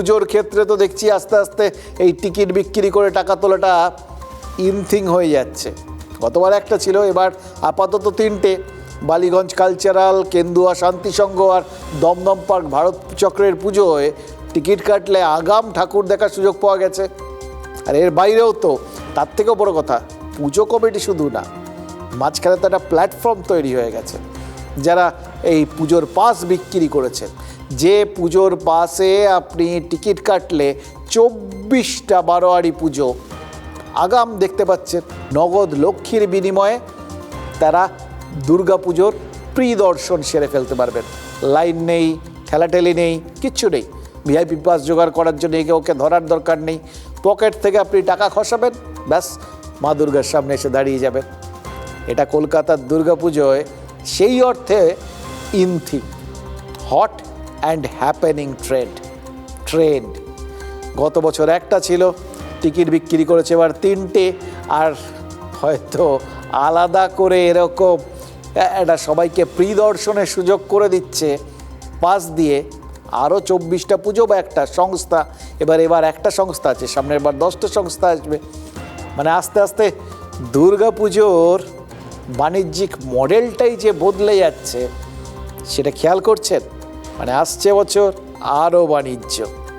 পুজোর ক্ষেত্রে তো দেখছি আস্তে আস্তে এই টিকিট বিক্রি করে টাকা তোলাটা ইনথিং হয়ে যাচ্ছে। গতবার একটা ছিল, এবার আপাতত 3টে, বালিগঞ্জ কালচারাল, কেন্দুয়া শান্তিসংঘ আর দমদম পার্ক ভারত চক্রের পুজোয় টিকিট কাটলে আগাম ঠাকুর দেখার সুযোগ পাওয়া গেছে। আর এর বাইরেও তো তার থেকেও বড় কথা, পুজো কমিটি শুধু না, মাঝখানে তো একটা প্ল্যাটফর্ম তৈরি হয়ে গেছে। যারা এই পুজোর পাস বিক্রি করেছেন, যে পুজোর পাসে আপনি টিকিট কাটলে 24টা বারোয়ারি পুজো আগাম দেখতে পাচ্ছেন, নগদ লক্ষ্মীর বিনিময়ে তারা দুর্গা পুজোর প্রি দর্শন সেরে ফেলতে পারবেন। লাইন নেই, ঠেলাঠেলি নেই, কিচ্ছু নেই। ভিআইপি পাস জোগাড় করার জন্য ওকে ধরার দরকার নেই। পকেট থেকে আপনি টাকা খসাবেন, ব্যাস মা দুর্গার সামনে এসে দাঁড়িয়ে যাবেন। এটা কলকাতার দুর্গা পুজোয় সেই অর্থে ইনথিং, হট অ্যান্ড হ্যাপেনিং ট্রেন্ড। গত বছর একটা ছিল, টিকিট বিক্রি করেছে এবার 3টে, আর হয়তো আলাদা করে এরকম এটা সবাইকে প্রিদর্শনের সুযোগ করে দিচ্ছে পাস দিয়ে। আরও 24টা পুজো বা একটা সংস্থা, এবার একটা সংস্থা আছে, সামনের বার 10টা সংস্থা আসবে। মানে আস্তে আস্তে দুর্গা পুজোর বাণিজ্যিক মডেলটাই যে বদলে যাচ্ছে, সেটা খেয়াল করছেন? মানে আসছে বছর আরও বাণিজ্য।